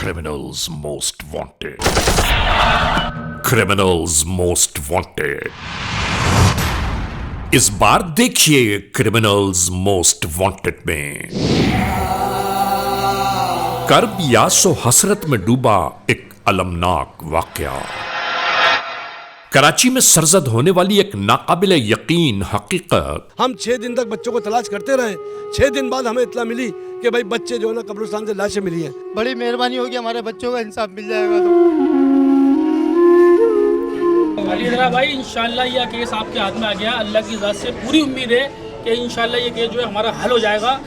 Criminals Most Wanted. Criminals Most Wanted. इस बार देखिए criminals most wanted में कर्ब यासो हसरत में डूबा एक अलमनाक वाकया। कराची में सरजद होने वाली एक नाकाबिले यकीन हकीकत। हम 6 दिन तक बच्चों को तलाश करते रहे। 6 दिन बाद हमें इत्तला मिली कि भाई बच्चे जो है ना कब्रिस्तान से लाशें मिली हैं। बड़ी मेहरबानी होगी, हमारे बच्चों का इंसाफ मिल जाएगा। तो अली जरा भाई इंशाल्लाह यह केस आपके हाथ में आ गया। अल्लाह की ज़ात से पूरी उम्मीद है कि इंशाल्लाह ये केस जो है हमारा हल हो जाएगा।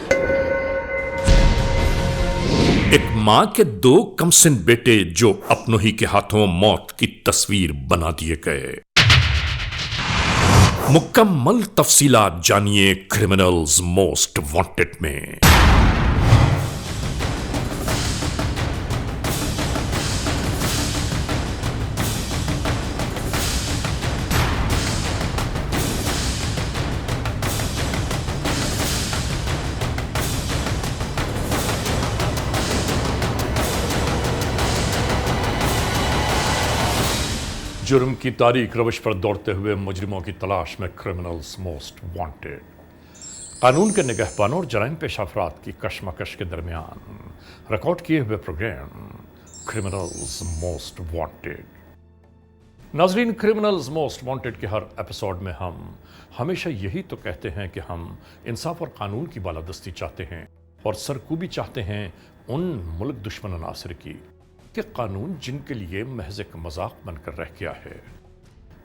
एक मां के 2 कमसिन बेटे जो अपनों ही के हाथों मौत की तस्वीर बना दिए गए। मुकम्मल तफसीलात जानिए क्रिमिनल्स मोस्ट वांटेड में। जुर्म की तारीख रवश पर दौड़ते हुए मुजरिमों की तलाश में क्रिमिनल्स मोस्ट वांटेड। कानून के निगहबानों और जराइम पेश अफराद की कशमकश के दरमियान रिकॉर्ड किए हुए प्रोग्राम क्रिमिनल्स मोस्ट वांटेड। नाजरीन, क्रिमिनल्स मोस्ट वांटेड के हर एपिसोड में हम हमेशा यही तो कहते हैं कि हम इंसाफ और कानून की बालादस्ती चाहते हैं और सरकूबी चाहते हैं उन मुल्क दुश्मन अनासर की कि कानून जिनके लिए महज एक मजाक बनकर रह गया है।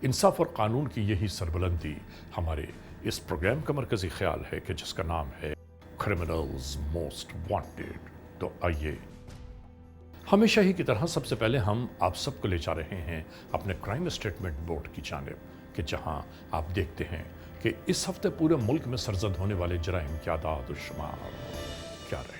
इंसाफ और कानून की यही सरबुलंदी हमारे इस प्रोग्राम का मरकजी ख्याल है कि जिसका नाम है क्रिमिनल्स मोस्ट वांटेड। तो आइए, हमेशा ही की तरह सबसे पहले हम आप सबको ले जा रहे हैं अपने क्राइम स्टेटमेंट बोर्ड की जानिब कि जहां आप देखते हैं कि इस हफ्ते पूरे मुल्क में सरजद होने वाले जराइम की आदाद और शुमार क्या रहे।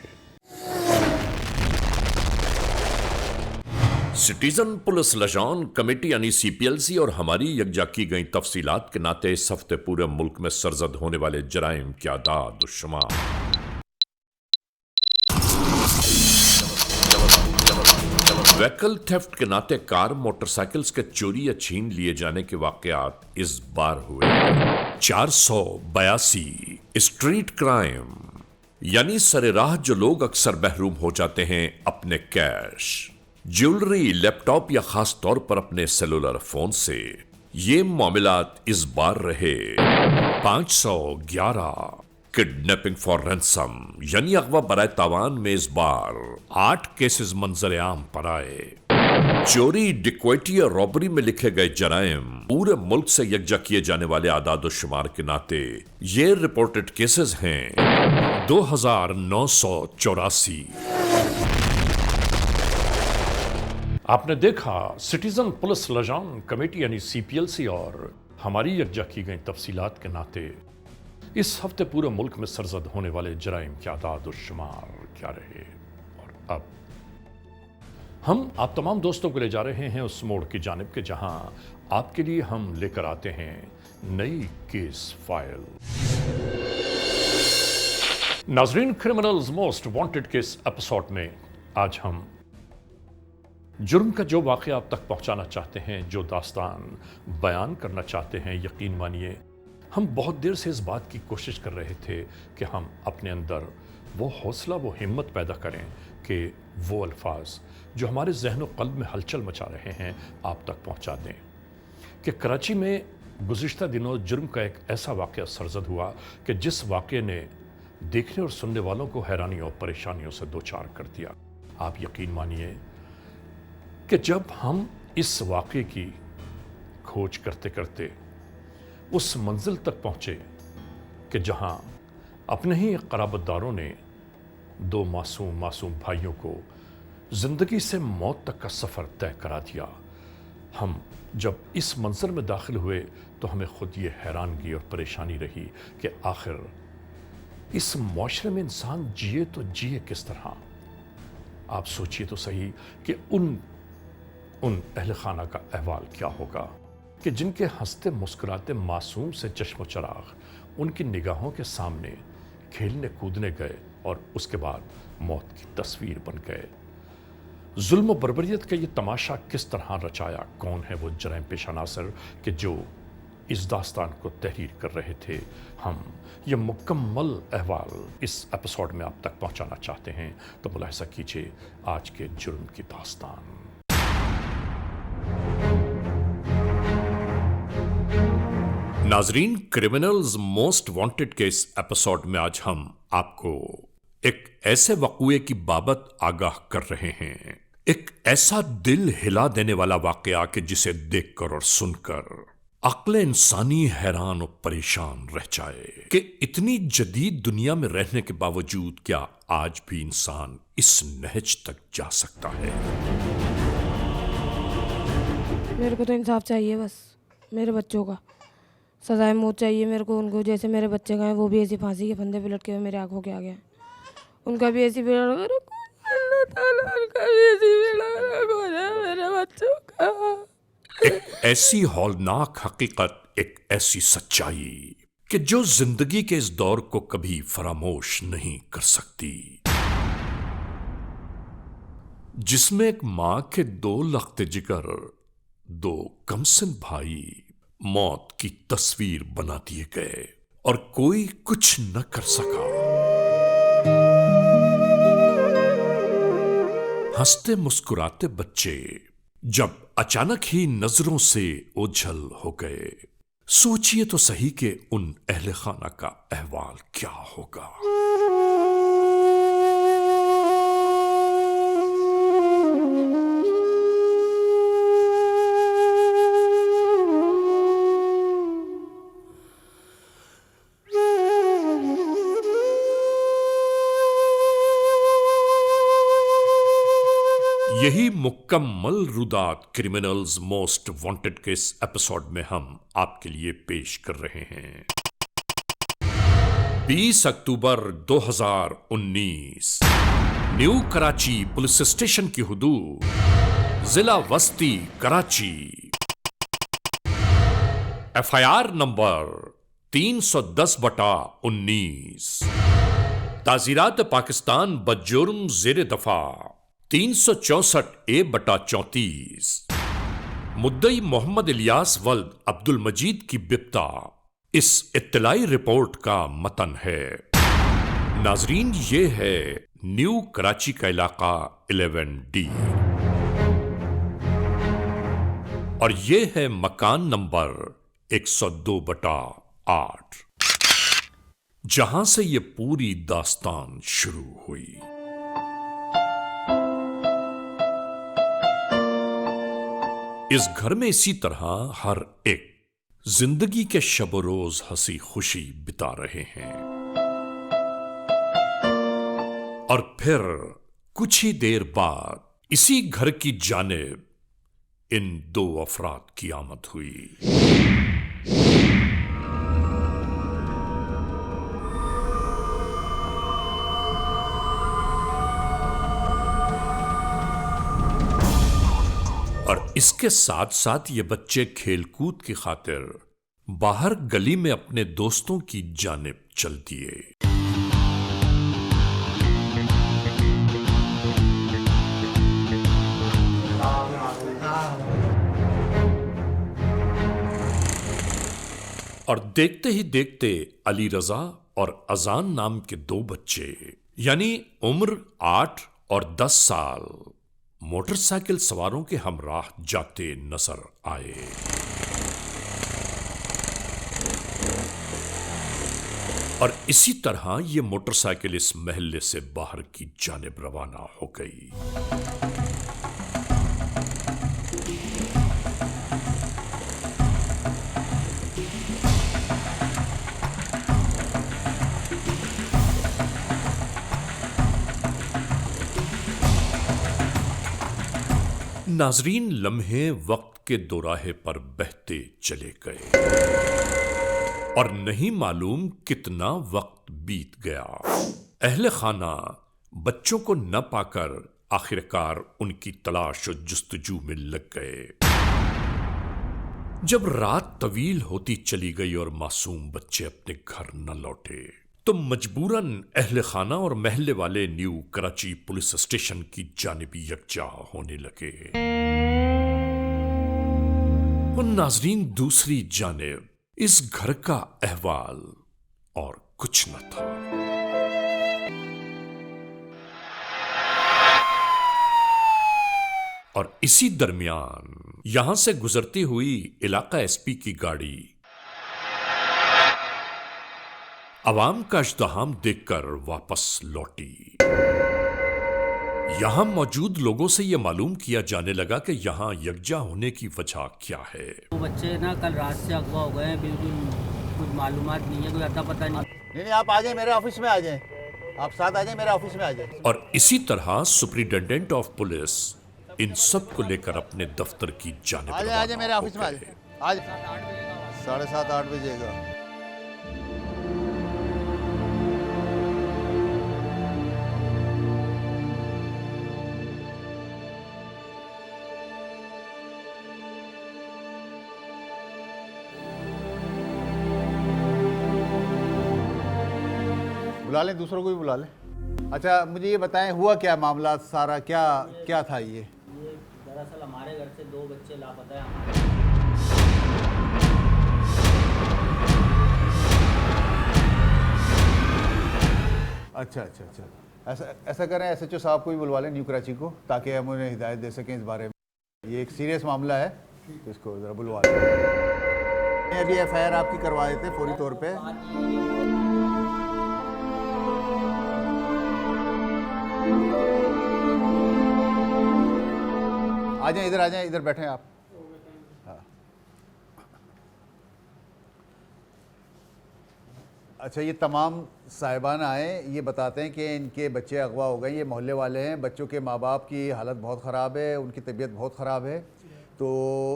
सिटीजन पुलिस लजान कमेटी यानी CPLC और हमारी यकजा की गई तफसीलात के नाते इस हफ्ते पूरे मुल्क में सरजद होने वाले जराइम की आदाद और शुमार। व्हीकल थेफ्ट के नाते कार मोटरसाइकिल्स के चोरी या छीन लिए जाने के वाकयात इस बार हुए 482। स्ट्रीट क्राइम यानी सरेराह जो लोग अक्सर महरूम हो जाते हैं अपने कैश, ज्वेलरी, लैपटॉप या खास तौर पर अपने सेलुलर फोन से। ये मामलात इस बार रहे 511। किडनैपिंग फॉर रैंसम यानी अगवा बराए तावान में इस बार 8 केसेस मंजर आम पर आए। चोरी, डिक्वेटी और रॉबरी में लिखे गए जराइम पूरे मुल्क से यकजा किए जाने वाले आदाद और शुमार के नाते ये रिपोर्टेड केसेस हैं 2984। आपने देखा सिटीजन पुलिस लजान कमेटी यानी CPLC और हमारी यकजा की गई तफसीलात के नाते इस हफ्ते पूरे मुल्क में सरजद होने वाले जराइम की आदाद और शुमार क्या रहे। और अब हम आप तमाम दोस्तों को ले जा रहे हैं उस मोड़ की जानिब के जहां आपके लिए हम लेकर आते हैं नई केस फाइल। नाजरीन, क्रिमिनल्स मोस्ट वांटेड के इस एपिसोड में आज हम जुर्म का जो वाक़या आप तक पहुंचाना चाहते हैं, जो दास्तान बयान करना चाहते हैं, यकीन मानिए हम बहुत देर से इस बात की कोशिश कर रहे थे कि हम अपने अंदर वो हौसला, वो हिम्मत पैदा करें कि वो अल्फाज जो हमारे जहन व क़ल्ब में हलचल मचा रहे हैं आप तक पहुंचा दें। कि कराची में गुज़िश्ता दिनों जुर्म का एक ऐसा वाक़या सरजद हुआ कि जिस वाक़े ने देखने और सुनने वालों को हैरानी और परेशानियों से दो चार कर दिया। आप यकीन मानिए कि जब हम इस वाक़े की खोज करते करते उस मंजिल तक पहुँचे कि जहाँ अपने ही क़राबतदारों ने 2 मासूम भाइयों को ज़िंदगी से मौत तक का सफ़र तय करा दिया, हम जब इस मंजर में दाखिल हुए तो हमें ख़ुद ये हैरानगी और परेशानी रही कि आखिर इस मुआशरे में इंसान जिए तो जिए किस तरह। आप सोचिए तो सही कि उन अहल खाना का अहवाल क्या होगा कि जिनके हंसते मुस्कुराते मासूम से चश्मो चराग उनकी निगाहों के सामने खेलने कूदने गए और उसके बाद मौत की तस्वीर बन गए। जुल्म बर्बरियत का ये तमाशा किस तरह रचाया, कौन है वो जराइम पेशा नासिर कि जो इस दास्तान को तहरीर कर रहे थे। हम ये मुकम्मल अहवाल इस एपिसोड में आप तक पहुंचाना चाहते हैं, तो मुलाहिजा कीजिए आज के जुर्म की दास्तान। नाजरीन, क्रिमिनल्स मोस्ट वांटेड के इस एपिसोड में आज हम आपको एक ऐसे वक़ूए की बाबत आगाह कर रहे हैं, एक ऐसा दिल हिला देने वाला वाकया कि जिसे देखकर और सुनकर अक्ल इंसानी हैरान और परेशान रह जाए कि इतनी जदीद दुनिया में रहने के बावजूद क्या आज भी इंसान इस नहज तक जा सकता है। मेरे को तो इंसाफ चाहिए, बस मेरे बच्चों का सजाए मौत चाहिए मेरे को। उनको जैसे मेरे बच्चे गए वो भी ऐसी फांसी के फंदे पे लटके हुए मेरे आंखों के आगे, उनका भी ऐसी बेड़ा मेरे बच्चों का। एक ऐसी हौलनाक हकीकत, एक ऐसी सच्चाई कि जो जिंदगी के इस दौर को कभी फरामोश नहीं कर सकती, जिसमें एक मां के 2 लख्ते जिगर, 2 कमसिन भाई मौत की तस्वीर बना दिए गए और कोई कुछ न कर सका। हंसते मुस्कुराते बच्चे जब अचानक ही नजरों से ओझल हो गए, सोचिए तो सही कि उन अहले खाना का अहवाल क्या होगा। यही मुकम्मल रुदात क्रिमिनल्स मोस्ट वांटेड के इस एपिसोड में हम आपके लिए पेश कर रहे हैं। 20 अक्टूबर 2019 न्यू कराची पुलिस स्टेशन की हुदूद, जिला वस्ती कराची। FIR नंबर 310/19, ताजीरात पाकिस्तान बजुर्म जेर दफा 364A/34। मुद्दई मोहम्मद इलियास वल्द अब्दुल मजीद की बिप्ता इस इत्तलाई रिपोर्ट का मतन है। नाजरीन, ये है न्यू कराची का इलाका 11D और ये है मकान नंबर 102/8, जहां से ये पूरी दास्तान शुरू हुई। इस घर में इसी तरह हर एक जिंदगी के शब रोज हंसी खुशी बिता रहे हैं और फिर कुछ ही देर बाद इसी घर की जानिब इन 2 अफराद की आमद हुई। और इसके साथ साथ ये बच्चे खेलकूद की खातिर बाहर गली में अपने दोस्तों की जानिब चल दिए। और देखते ही देखते अली रजा और अजान नाम के 2 बच्चे, यानी उम्र 8 और 10 साल, मोटरसाइकिल सवारों के हमराह जाते नजर आए। और इसी तरह ये मोटरसाइकिल इस महल्ले से बाहर की जानिब रवाना हो गई। नाजरीन, लम्हे वक्त के दोराहे पर बहते चले गए और नहीं मालूम कितना वक्त बीत गया। अहले खाना बच्चों को न पाकर आखिरकार उनकी तलाश और जुस्तजू में लग गए। जब रात तवील होती चली गई और मासूम बच्चे अपने घर न लौटे तो मजबूरन अहले खाना और महल्ले वाले न्यू कराची पुलिस स्टेशन की जानिब यकजा होने लगे। और नाजरीन, दूसरी जानिब इस घर का अहवाल और कुछ न था। और इसी दरमियान यहां से गुजरती हुई इलाका एसपी की गाड़ी अवाम का इज़्दिहाम देखकर वापस लौटी। यहां मौजूद लोगों से यह मालूम किया जाने लगा कि यहां यकजा होने की वजह क्या है। वो बच्चे ना कल रात से अगवा हो गए हैं, बिल्कुल कुछ मालूमात नहीं है, कोई अता पता नहीं। नहीं, आप आ जाए मेरे ऑफिस में आ जाए, आप साथ आ जाए मेरे ऑफिस में आ जाए। और इसी तरह सुपरिटेंडेंट ऑफ पुलिस इन सब को लेकर अपने दफ्तर की जानिब आ जाए मेरे ऑफिस में आ जाए। आज 7:30-8 बजेगा। बुला लें, दूसरों को भी बुला लें। अच्छा, मुझे ये बताएं, हुआ क्या मामला सारा, क्या क्या था ये? दरअसल हमारे घर से 2 बच्चे लापता हैं। अच्छा, ऐसा करें, SHO साहब को भी बुलवा लें न्यू कराची को, ताकि हम उन्हें हिदायत दे सकें इस बारे में। ये एक सीरियस मामला है, तो इसको ज़रा बुलवा लें। अभी FIR आपकी करवा देते फौरी तौर पे। आ जाएं, इधर बैठें आप। हाँ। अच्छा, ये तमाम साहिबान आए, ये बताते हैं कि इनके बच्चे अगवा हो गए। ये मोहल्ले वाले हैं, बच्चों के माँ बाप की हालत बहुत ख़राब है, उनकी तबीयत बहुत ख़राब है, तो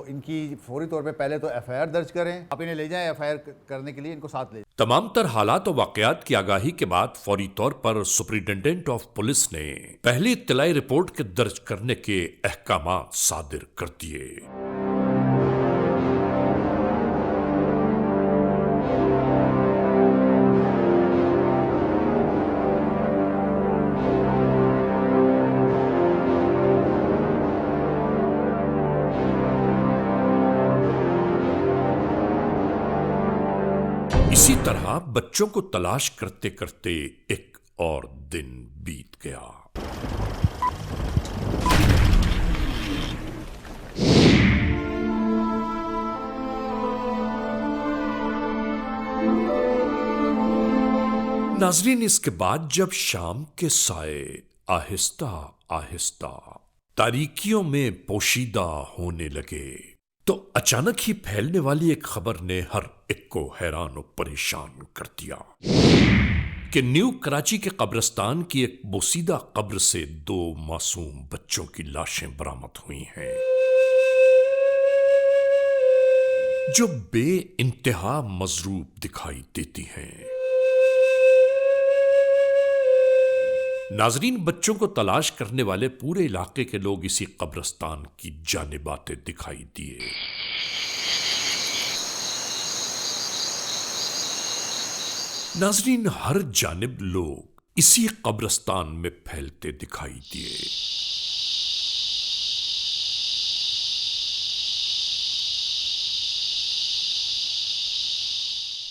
इनकी फौरी तौर पे पहले तो FIR दर्ज करें। आप इन्हें ले जाएं, FIR करने के लिए इनको साथ ले जाएं। तमाम तर हालात और वाकयात की आगाही के बाद फौरी तौर पर सुपरिटेंडेंट ऑफ पुलिस ने पहली इत्तलाई रिपोर्ट के दर्ज करने के अहकामात सादिर कर दिए। इसी तरह बच्चों को तलाश करते करते एक और दिन बीत गया। नाजरीन, इसके बाद जब शाम के साए आहिस्ता आहिस्ता तारीकियों में पोशीदा होने लगे, तो अचानक ही फैलने वाली एक खबर ने हर एक को हैरान और परेशान कर दिया कि न्यू कराची के कब्रिस्तान की एक बोसीदा कब्र से 2 मासूम बच्चों की लाशें बरामद हुई हैं, जो बे इंतहा मजरूब दिखाई देती हैं। नाजरीन, बच्चों को तलाश करने वाले पूरे इलाके के लोग इसी कब्रिस्तान की जानिब आते दिखाई दिए। नाजरीन, हर जानिब लोग इसी कब्रिस्तान में फैलते दिखाई दिए।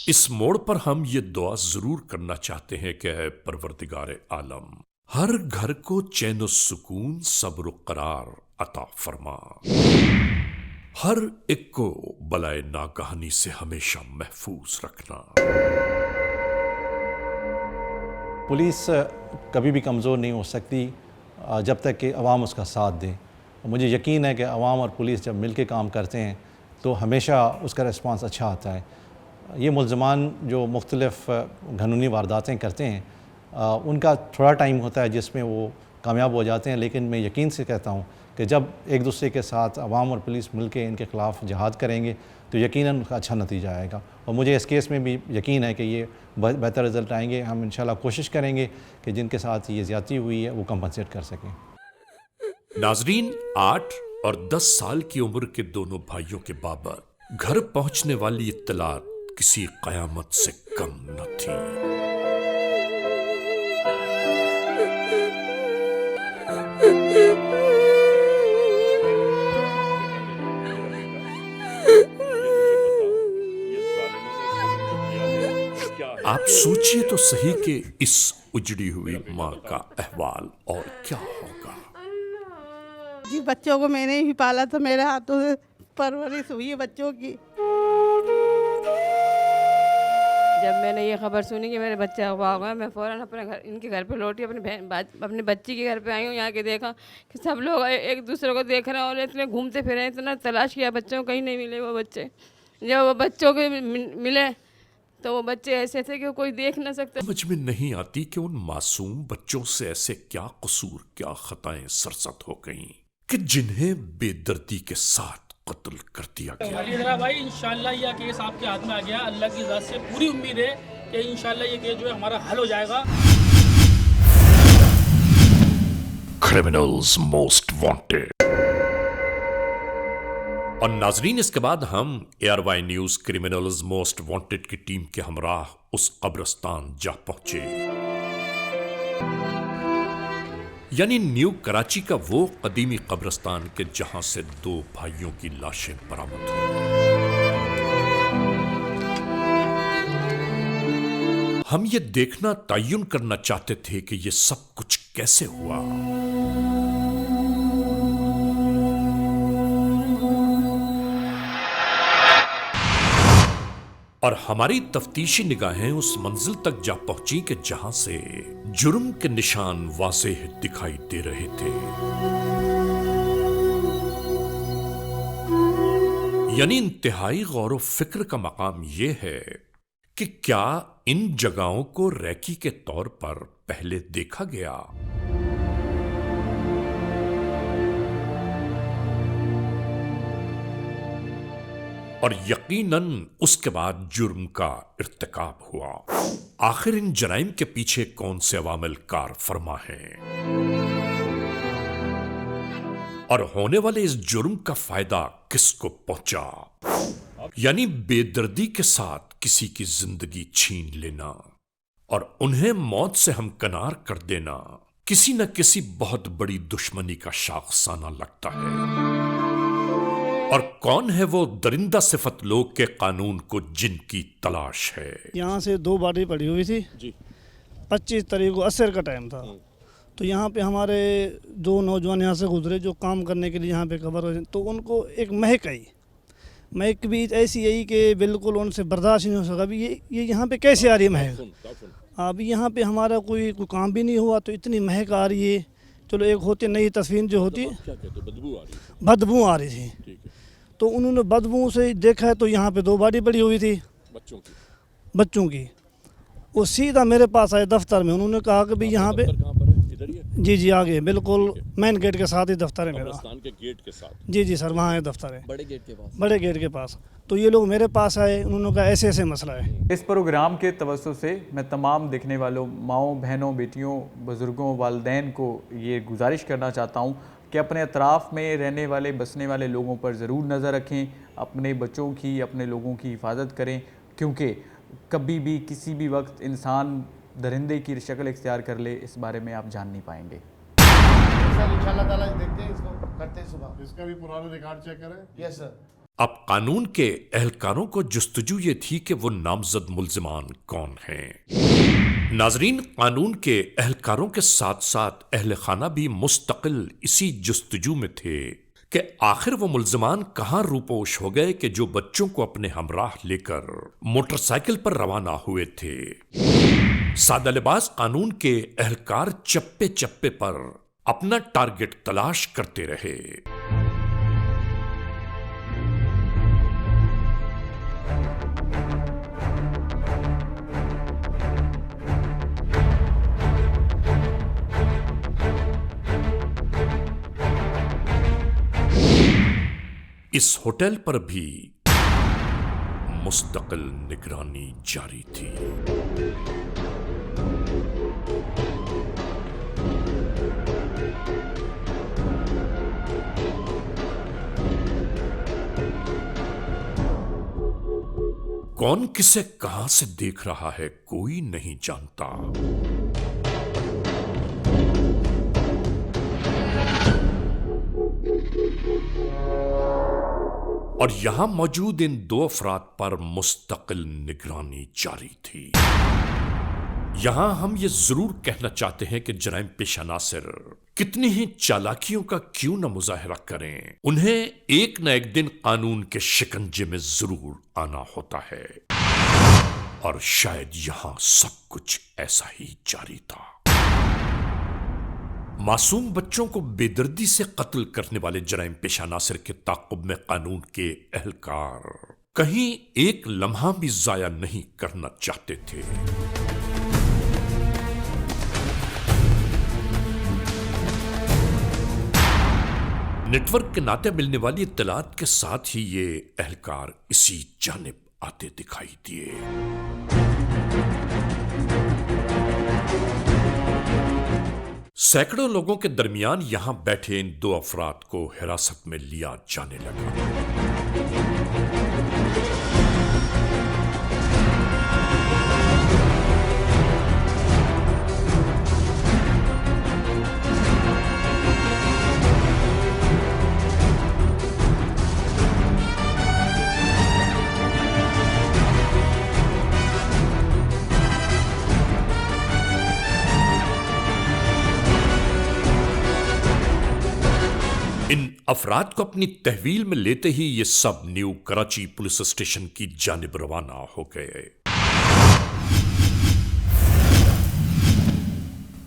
इस मोड़ पर हम ये दुआ जरूर करना चाहते हैं कि ऐ परवरदिगार आलम, हर घर को चैन सुकून सब्र करार अता फरमा, हर एक को बलाए नागहानी से हमेशा महफूज रखना। पुलिस कभी भी कमज़ोर नहीं हो सकती जब तक कि अवाम उसका साथ दे। मुझे यकीन है कि अवाम और पुलिस जब मिल के काम करते हैं तो हमेशा उसका रिस्पांस अच्छा आता है। ये मुल्ज़मान जो मुख्तलिफ़ कानूनी वारदातें करते हैं उनका थोड़ा टाइम होता है जिसमें वो कामयाब हो जाते हैं, लेकिन मैं यकीन से कहता हूँ कि जब एक दूसरे के साथ अवाम और पुलिस मिल के इनके ख़िलाफ़ जहाद करेंगे तो यकीनन उसका अच्छा नतीजा आएगा। और मुझे इस केस में भी यकीन है कि ये बेहतर रिज़ल्ट आएंगे। हम इंशाल्लाह कोशिश करेंगे कि जिनके साथ ये ज़्यादती हुई है वो कंपनसेट कर सकें। नाजरीन, 8 और 10 साल की उम्र के दोनों भाइयों के बाबत घर पहुंचने वाली इत्तलात किसी क़यामत से कम न थी। सोचिए तो सही कि इस उजड़ी हुई माँ का अहवाल और क्या होगा। जी बच्चों को मैंने ही पाला था, मेरे हाथों से परवरिश हुई है बच्चों की। जब मैंने ये खबर सुनी कि मेरे बच्चे अगवा हो गए, मैं फ़ौरन अपने घर, इनके घर पे लौटी, अपनी बच्ची के घर पे आई हूँ। यहाँ के देखा कि सब लोग एक दूसरे को देख रहे हैं और इतने घूमते फिरे, इतना तलाश किया बच्चों को, कहीं नहीं मिले वो बच्चे। जब वो बच्चों के मिले तो वो बच्चे ऐसे थे कि कोई देख ना सकते। समझ में नहीं आती कि उन मासूम बच्चों से ऐसे क्या कसूर, क्या खताएं सरजद हो गईं कि जिन्हें बेदर्दी के साथ कत्ल कर दिया गया। अली भाई इंशाल्लाह यह केस आपके हाथ में आ गया। अल्लाह की ज़ात से पूरी उम्मीद है कि इंशाल्लाह ये केस जो है हमारा हल हो जाएगा। Criminals most wanted. और नाजरीन, इसके बाद हम ARY news criminals most wanted की टीम के हमराह उस कब्रिस्तान जा पहुंचे, यानी न्यू कराची का वो कदीमी कब्रिस्तान के जहां से 2 भाइयों की लाशें बरामद हुई। हम ये देखना तयन करना चाहते थे कि ये सब कुछ कैसे हुआ। और हमारी तफ्तीशी निगाहें उस मंजिल तक जा पहुंची कि जहां से जुर्म के निशान वाज़ेह दिखाई दे रहे थे, यानी इंतहाई गौर व फिक्र का मकाम यह है कि क्या इन जगहों को रैकी के तौर पर पहले देखा गया। और यकीनन उसके बाद जुर्म का इर्तिकाब हुआ। आखिर इन जराइम के पीछे कौन से अवामिल कार फरमा हैं और होने वाले इस जुर्म का फायदा किसको पहुंचा, यानी बेदर्दी के साथ किसी की जिंदगी छीन लेना और उन्हें मौत से हमकनार कर देना किसी न किसी बहुत बड़ी दुश्मनी का शाखसाना लगता है। और कौन है वो दरिंदा सिफत लोग के कानून को जिनकी तलाश है। यहाँ से 2 बॉडी पड़ी हुई थी जी। 25 तारीख को असर का टाइम था, तो यहाँ पे हमारे 2 नौजवान यहाँ से गुजरे जो काम करने के लिए यहाँ पे कवर हुए, तो उनको एक महक आई। महक भी ऐसी आई कि बिल्कुल उनसे बर्दाश्त नहीं हो सका। अभी ये यहाँ पे कैसे आ रही है महक। अभी यहाँ पे हमारा कोई काम भी नहीं हुआ तो इतनी महक आ रही है। चलो एक होती नई तस्वीर जो होती बदबू आ रही थी, तो उन्होंने बदबू से देखा है तो यहाँ पे 2 बॉडी पड़ी हुई थी बच्चों की। वो सीधा मेरे पास आए दफ्तर में, उन्होंने कहा कि भाई यहाँ पे जी आगे बिल्कुल मेन गेट के साथ ही दफ्तर है मेरा। के गेट के साथ जी सर, वहाँ है दफ्तर है बड़े गेट के पास। बड़े गेट के पास। तो ये लोग मेरे पास आए, उन्होंने कहा ऐसे ऐसे मसला है। इस प्रोग्राम के तवज्जो से मैं तमाम देखने वालों माओं, बहनों, बेटियों, बुज़ुर्गों, वालिदैन को ये गुजारिश करना चाहता हूँ कि अपने अतराफ़ में रहने वाले, बसने वाले लोगों पर ज़रूर नज़र रखें, अपने बच्चों की, अपने लोगों की हिफाजत करें, क्योंकि कभी भी किसी भी वक्त इंसान दरिंदे की शक्ल इख्तियार कर ले, इस बारे में आप जान नहीं पाएंगे। इंशाल्लाह ताला देखते हैं, इसको करते हैं सुबह, इसका भी पुराना रिकॉर्ड चेक करें। Yes sir. अब कानून के एहलकारों को जुस्तजू ये थी कि वो नामजद मुल्जिमान कौन हैं। नाजरीन, कानून के एहलकारों के साथ साथ अहल खाना भी मुस्तकिल इसी जुस्तजू में थे कि आखिर वो मुल्जिमान कहाँ रूपोश हो गए कि जो बच्चों को अपने हमराह लेकर मोटरसाइकिल पर रवाना हुए थे। सादा लिबास कानून के एहलकार चप्पे चप्पे पर अपना टारगेट तलाश करते रहे। इस होटल पर भी मुस्तकिल निगरानी जारी थी। कौन किसे कहां से देख रहा है कोई नहीं जानता। और यहां मौजूद इन 2 अफराद पर मुस्तकिल निगरानी जारी थी। यहां हम ये जरूर कहना चाहते हैं कि जराइम पेशा नासिर कितनी ही चालाकियों का क्यों न मुजाहरा करें, उन्हें एक न एक दिन कानून के शिकंजे में जरूर आना होता है। और शायद यहां सब कुछ ऐसा ही जारी था। मासूम बच्चों को बेदर्दी से कत्ल करने वाले जराइम पेशा नासिर के ताक़ुब में कानून के एहलकार कहीं एक लम्हा भी जाया नहीं करना चाहते थे। नेटवर्क के नाते मिलने वाली इत्तलात के साथ ही ये एहलकार इसी जानिब आते दिखाई दिए। सैकड़ों लोगों के दरमियान यहां बैठे इन दो अफराद को हिरासत में लिया जाने लगा। इन अफराद को अपनी तहवील में लेते ही ये सब न्यू कराची पुलिस स्टेशन की जानिब रवाना हो गए।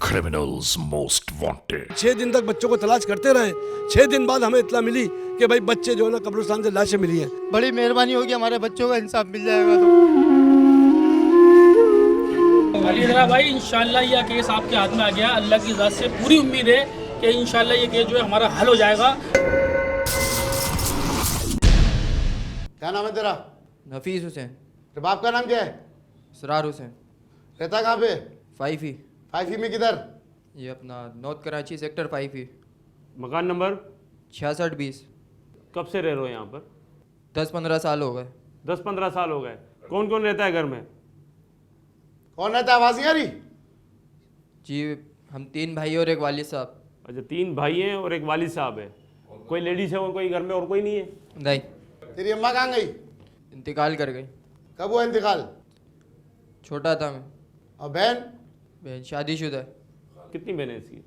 Criminals most wanted. 6 दिन तक बच्चों को तलाश करते रहे। 6 दिन बाद हमें इत्तला मिली कि भाई बच्चे जो है ना कब्रिस्तान से लाशें मिली हैं। बड़ी मेहरबानी होगी, हमारे बच्चों का इंसाफ मिल जाएगा। तो अली जरा भाई इंशाल्लाह यह केस आपके हाथ में आ गया। अल्लाह की ज़ात से पूरी उम्मीद है कि इंशाल्लाह ये केस जो है हमारा हल हो जाएगा। क्या नाम है तेरा? नफीस हुसैन। तेरे बाप का नाम क्या है? सरार हुसैन। रहता कहाँ पे? 5 5 में किधर? ये अपना नॉर्थ कराची सेक्टर 5 मकान नंबर 6620। कब से रह रहे हो यहाँ पर? 10-15 साल हो गए। 10-15 साल हो गए। कौन कौन रहता है घर में? कौन रहता है? आवाज़ नहीं आ रही? जी हम 3 भाई और एक वालिद साहब। अच्छा, 3 भाई हैं और एक वालिद साहब है। कोई लेडीज है और कोई घर में और कोई नहीं है? नहीं। तेरी अम्मा कहाँ गई? इंतकाल कर गई। कब हुआ इंतकाल? छोटा था मैं। और बहन? बहन शादीशुदा है। कितनी बहनें इसकी?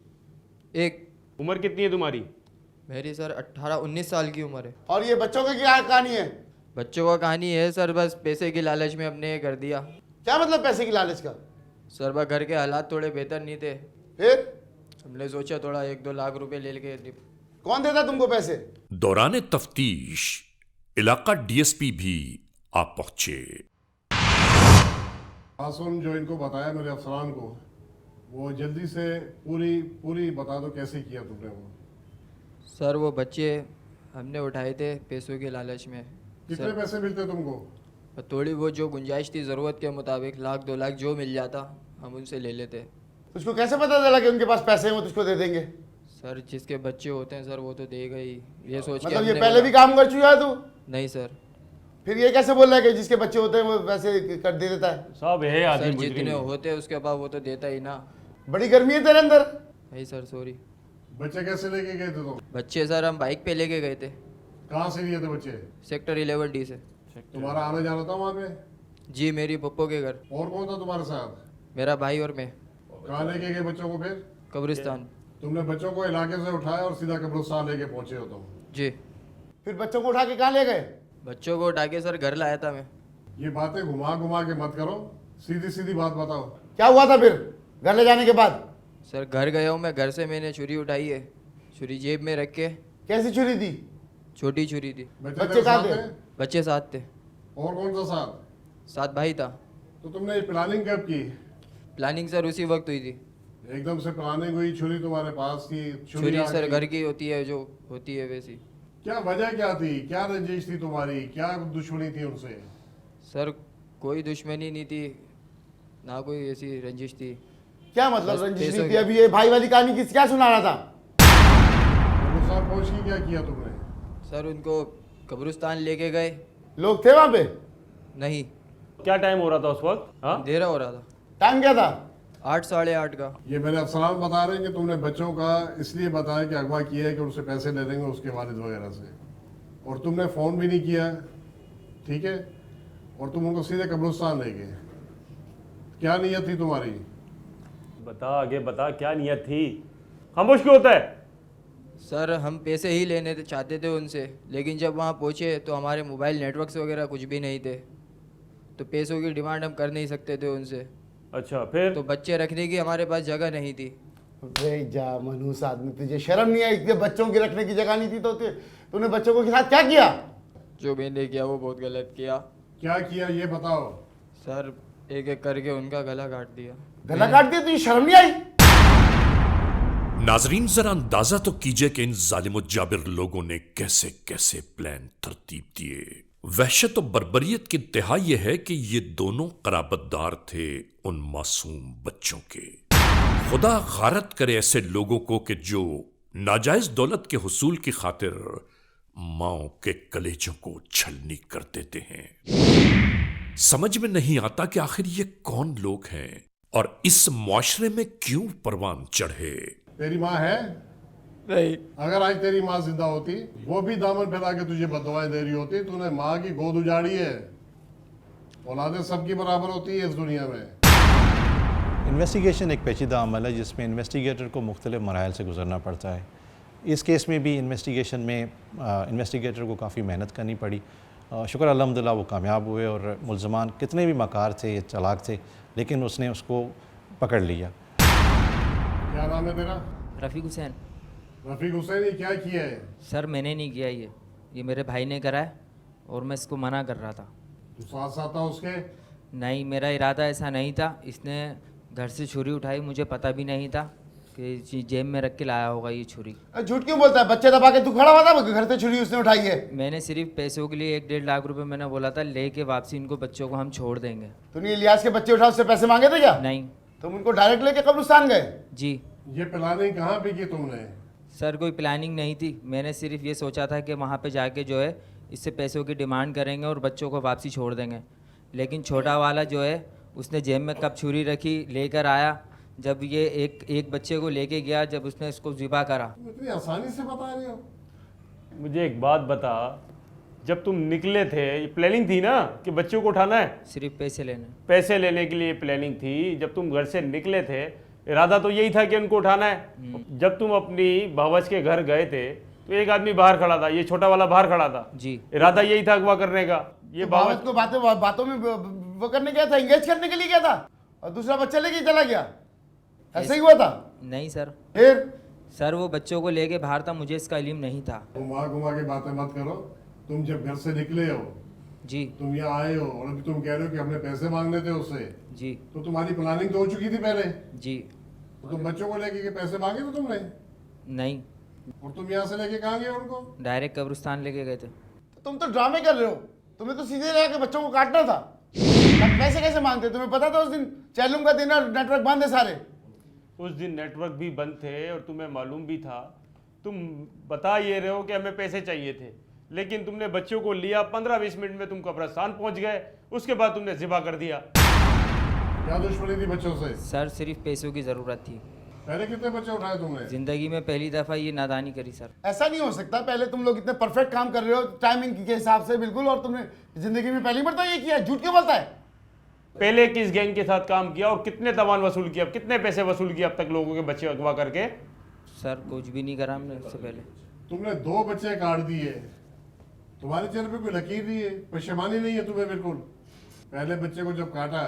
एक। उम्र कितनी है तुम्हारी? मेरी सर 18-19 साल की उम्र है। और ये बच्चों की क्या कहानी है? बच्चों का कहानी है सर, बस पैसे की लालच में हमने ये कर दिया। क्या मतलब पैसे की लालच का? सर बस घर के हालात थोड़े बेहतर नहीं थे, फिर हमने सोचा थोड़ा 1-2 लाख रुपए ले लेके। कौन देता तुमको पैसे? दौरान तफ्तीश इलाका डीएसपी भी आ पहुंचे। मासूम जो इनको बताया मेरे अफसरान को, वो जल्दी से पूरी बता दो कैसे किया तुमने वो। सर वो बच्चे हमने उठाए थे पैसों के लालच में। कितने पैसे मिलते तुमको? थोड़ी बहुत जो गुंजाइश थी ज़रूरत के मुताबिक, 1-2 लाख जो मिल जाता हम उनसे ले लेते। तुझको कैसे पता चला कि उनके पास पैसे हैं वो तुझको दे देंगे? सर जिसके बच्चे होते हैं सर वो तो देगा ही, ये सोच के। मतलब ये पहले भी काम कर चुका है तू? नहीं सर। फिर ये कैसे बोल रहा है कि जिसके बच्चे होते हैं वो पैसे कर दे देता है? सब है आदमी सर जितने होते हैं उसके बाद वो तो देता ही ना। बड़ी गर्मी है तेरे अंदर। नहीं सर सॉरी। बच्चे कैसे लेके गए थे तुम? बच्चे सर हम बाइक पे लेके गए थे। कहाँ से लिए थे बच्चे? सेक्टर 11D से। तुम्हारा आना जाना था वहाँ पे? जी मेरी पप्पो के घर। और कौन था तुम्हारे साथ? मेरा भाई और मैं। कहाँ लेके गए बच्चों को फिर? कब्रिस्तान। तुमने बच्चों को इलाके से उठाया और सीधा कब्रिस्तान लेके पहुंचे हो तुम? जी। फिर बच्चों को उठा के कहाँ ले गए? बच्चों को उठा के सर घर लाया था मैं। ये बातें घुमा के मत करो, सीधी सीधी बात बताओ। क्या हुआ था फिर घर ले जाने के बाद? सर घर गया हूँ मैं, घर से मैंने छुरी उठाई है, छुरी जेब में रख के। कैसी छुरी थी? छोटी छुरी थी। बच्चे साथ थे? बच्चे साथ थे। और कौन सा साथ? साथ भाई था। तो तुमने ये प्लानिंग कब की? प्लानिंग सर उसी वक्त हुई थी। एकदम से प्लानिंग हुई, छुरी तुम्हारे पास थी? छुरी सर घर की होती है जो होती है वैसी। क्या वजह क्या थी? क्या रंजिश थी तुम्हारी? क्या दुश्मनी थी उनसे? सर कोई दुश्मनी नहीं थी, ना कोई ऐसी रंजिश थी। क्या मतलब रंजिश नहीं थी? अभी ये भाई वाली कहानी किस क्या सुना रहा था? पहुंच के क्या किया तुमने? सर उनको कब्रिस्तान लेके गए। लोग थे वहाँ पे? नहीं। क्या टाइम हो रहा था उस वक्त? अंधेरा हो रहा था। टाइम क्या था? 8-8:30 का। ये मेरे अफसरान बता रहे हैं कि तुमने बच्चों का इसलिए बताया कि अगवा किया है कि उनसे पैसे ले लेंगे उसके वालिद वगैरह से, और तुमने फ़ोन भी नहीं किया, ठीक है, और तुम उनको सीधे कब्रिस्तान ले गए। क्या नीयत थी तुम्हारी? बता आगे बता, क्या नियत थी? खामोश क्यों होता है? सर हम पैसे ही लेने चाहते थे उनसे, लेकिन जब वहाँ पहुँचे तो हमारे मोबाइल नेटवर्क्स वगैरह कुछ भी नहीं थे, तो पैसों की डिमांड हम कर नहीं सकते थे उनसे। अच्छा फिर? तो बच्चे रखने की हमारे पास जगह नहीं थी। वे जा मनहूस आदमी, तुझे शर्म नहीं आई कि बच्चों की रखने की जगह नहीं थी तो तूने बच्चों के साथ क्या किया? जो मैंने किया वो बहुत गलत किया। क्या किया ये बताओ। सर एक एक करके उनका गला काट दिया। गला काट दिया? तुझे शर्म नहीं आई? नाजरीन जरा अंदाजा तो कीजिए कि इन जालिम जाबिर लोगों ने कैसे कैसे प्लान तरतीब दिए। वहशत और बर्बरियत की इंतहा यह है कि ये दोनों कराबतदार थे उन मासूम बच्चों के। खुदा गारत करे ऐसे लोगों को कि जो नाजायज दौलत के हुसूल की खातिर माओ के कलेजों को छलनी कर देते हैं। समझ में नहीं आता कि आखिर ये कौन लोग हैं और इस मुआशरे में क्यों परवान चढ़े। तेरी माँ है? नहीं। अगर आज तेरी माँ जिंदा होती, वो भी दामन फैला के तुझे बददुआएं दे रही होती। तूने माँ की गोद उजाड़ी है। औलादें सबकी बराबर होती है इस दुनिया में। इन्वेस्टिगेशन एक पेचीदा अमल है जिसमें इन्वेस्टिगेटर को मुख्तलिफ मराहल से गुजरना पड़ता है। इस केस में भी इन्वेस्टिगेशन में इन्वेस्टिगेटर को काफ़ी मेहनत करनी पड़ी। शुक्र अल्हम्दुलिल्लाह वो कामयाब हुए और मुल्ज़मान कितने भी मकार थे या चालाक थे, लेकिन उसने उसको पकड़ लिया। क्या नाम है तेरा? रफ़ीक हुसैन। रफ़ीक हुसैन, ये क्या किया है? सर मैंने नहीं किया, ये मेरे भाई ने करा है और मैं इसको मना कर रहा था। तू साथ साथ था उसके? नहीं, मेरा इरादा ऐसा नहीं था। इसने घर से छुरी उठाई, मुझे पता भी नहीं था कि जेब में रख के लाया होगा ये छुरी। झूठ क्यों बोलता है? बच्चे दबा के तू खड़ा हुआ था, घर से छुरी उसने उठाई है। मैंने सिर्फ पैसों के लिए 1-1.5 लाख रुपए मैंने बोला था, लेके वापसी इनको बच्चों को हम छोड़ देंगे। तूने इलियास के बच्चे उठा उससे पैसे मांगे थे क्या? नहीं। तुम उनको डायरेक्ट लेके कब्रिस्तान गए? जी। ये प्लानिंग कहाँ पे की तुमने? सर कोई प्लानिंग नहीं थी, मैंने सिर्फ ये सोचा था कि वहाँ पे जाके जो है इससे पैसों की डिमांड करेंगे और बच्चों को वापसी छोड़ देंगे। लेकिन छोटा वाला जो है उसने जेब में कब छुरी रखी, लेकर आया। जब ये एक बच्चे को लेके गया, जब उसने इसको ज़िबा करा। इतनी आसानी से बता रहे हो? मुझे एक बात बता, जब तुम निकले थे ये प्लानिंग थी ना कि बच्चों को उठाना है? सिर्फ पैसे लेने के लिए प्लानिंग थी। जब तुम घर से निकले थे इरादा तो यही था कि उनको उठाना है। जब तुम अपनी भावज के घर गए थे तो एक आदमी बाहर खड़ा था, ये छोटा वाला बाहर खड़ा था। जी। इरादा यही था अगवा करने का। ये तो भावज को बातों में वो करने गया था, एंगेज करने के लिए गया था, और दूसरा बच्चा लेके चला गया। ऐसे ही हुआ था? नहीं सर। फिर? सर वो बच्चों को लेके बाहर था, मुझे इसका इल्म नहीं था। घुमा घुमा के बातें मत करो। तुम जब घर से निकले हो जी, तुम यहाँ आए हो और अभी तुम कह रहे हो कि हमने पैसे मांगने थे उससे जी, तो तुम्हारी प्लानिंग तो हो चुकी थी पहले जी। तो तुम बच्चों को लेके के पैसे मांगे थे तुमने? नहीं। और तुम यहाँ से लेके कहाँ गए उनको? डायरेक्ट कब्रिस्तान लेके गए थे। तुम तो ड्रामे कर रहे हो, तुम्हें तो सीधे जाके बच्चों को काटना था। पैसे कैसे मांगते? तुम्हें पता था उस दिन चैलूम का दिन और नेटवर्क बंद है सारे। उस दिन नेटवर्क भी बंद थे और तुम्हें मालूम भी था। तुम बता ये रहे हो कि हमें पैसे चाहिए थे, लेकिन तुमने बच्चों को लिया, 15-20 मिनट में तुम कब्रिस्तान पहुंच गए, उसके बाद तुमने ज़िबा कर दिया। क्या दुश्मनी थी बच्चों से? सर सिर्फ पैसों की ज़रूरत थी। पहले कितने बच्चे उठाए तुमने? जिंदगी में पहली दफ़ा ये नादानी करी सर। ऐसा नहीं हो सकता, पहले तुम लोग इतने परफेक्ट काम कर रहे हो टाइमिंग के हिसाब से बिल्कुल, और तुमने जिंदगी में पहली मरतबा ये किया। झूठ क्यों बोलता है? पहले किस गैंग के साथ काम किया और कितने तवान वसूल किया, कितने पैसे वसूल किए अब तक लोगों के बच्चे अगवा करके? सर कुछ भी नहीं करा हमने उससे पहले। तुमने 2 बच्चे काट दिए, तुम्हारे चेहरे पे कोई लकीर नहीं है, परेशानी नहीं है तुम्हें बिल्कुल? पहले बच्चे को जब काटा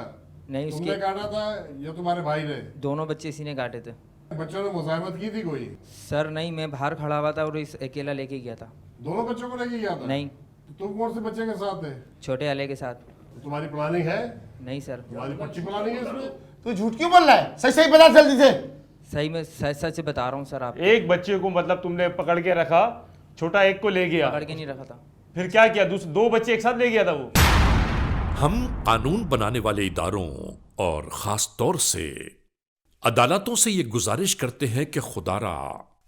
नहीं, तुमने काटा था या तुम्हारे भाई ने? दोनों बच्चे इसी ने काटे थे। बच्चों ने मुजाहिमत की थी कोई? सर नहीं, मैं बाहर खड़ा हुआ था और इस अकेला लेके गया था। दोनों बच्चों को लेके गया था? नहीं। तो तुम कौन से बच्चे के साथ थे? छोटे वाले के साथ। तो तुम्हारी प्लानिंग है? नहीं सर। तुम्हारी पक्की प्लानिंग है इसमें? तू झूठ क्यों बोल रहा है? सही सही बता जल्दी से। सही में सच सच बता रहा हूँ सर। आप एक बच्चे को मतलब तुमने पकड़ के रखा, छोटा एक को ले गया? पकड़ के नहीं रखा था। फिर क्या किया? 2 बच्चे एक साथ ले गया था वो? हम कानून बनाने वाले इदारों और खास तौर से अदालतों से ये गुजारिश करते हैं कि खुदारा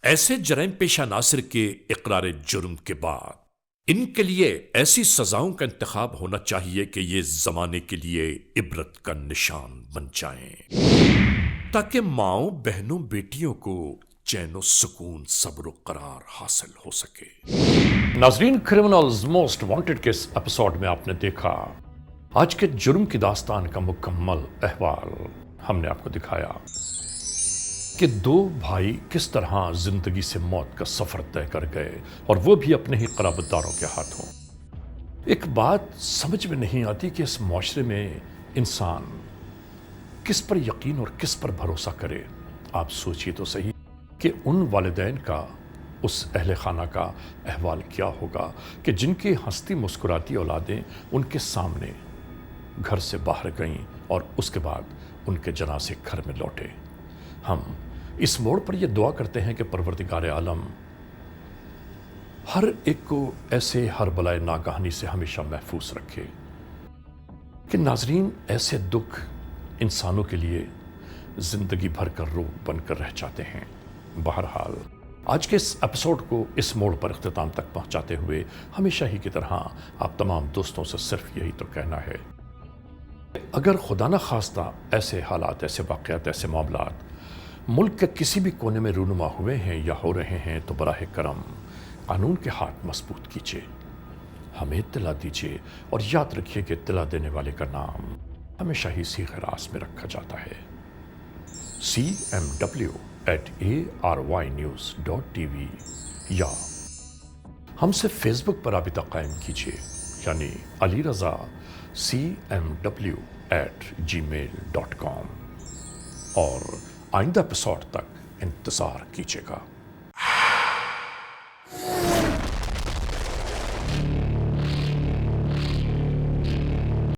ऐसे जराइम पेशा नासिर के इकरार जुर्म के बाद इनके लिए ऐसी सजाओं का इंतखाब होना चाहिए कि ये जमाने के लिए इबरत का निशान बन जाएं, ताकि माओ बहनों बेटियों को चैन और सुकून सब्र और करार हासिल हो सके। नाजरीन, क्रिमिनल्स मोस्ट वांटेड के इस एपिसोड में आपने देखा आज के जुर्म की दास्तान का मुकम्मल अहवाल हमने आपको दिखाया। कि दो भाई किस तरह जिंदगी से मौत का सफर तय कर गए और वो भी अपने ही क़राबतदारों के हाथों। एक बात समझ में नहीं आती कि इस माशरे में इंसान किस पर यकीन और किस पर भरोसा करे। आप सोचिए तो सही कि उन वालिदैन का, उस अहले खाना का अहवाल क्या होगा कि जिनकी हंसती मुस्कुराती औलादें उनके सामने घर से बाहर गईं और उसके बाद उनके जनाजे घर में लौटे। हम इस मोड़ पर यह दुआ करते हैं कि परवरदिगार आलम हर एक को ऐसे हर बलाए नागहानी से हमेशा महफूज रखे। कि नाजरीन, ऐसे दुख इंसानों के लिए जिंदगी भर का रोग बनकर रह जाते हैं। बहरहाल आज के इस एपिसोड को इस मोड़ पर इख्तिताम तक पहुंचाते हुए हमेशा ही की तरह आप तमाम दोस्तों से सिर्फ यही तो कहना है, अगर खुदा न खास्ता ऐसे हालात, ऐसे वाक़यात, ऐसे मामलात मुल्क के किसी भी कोने में रूनुमा हुए हैं या हो रहे हैं तो बराह करम कानून के हाथ मजबूत कीजिए, हमें इत्तला दीजिए और याद रखिए कि इत्तला देने वाले का नाम हमेशा ही सीग़े रास में रखा जाता है। cmw@arYnews.tv या हमसे फेसबुक पर राबिता कायम कीजिए, यानी अली रज़ा cmw@gmail.com। और आइंदा एपिसोड तक इंतज़ार कीजिएगा।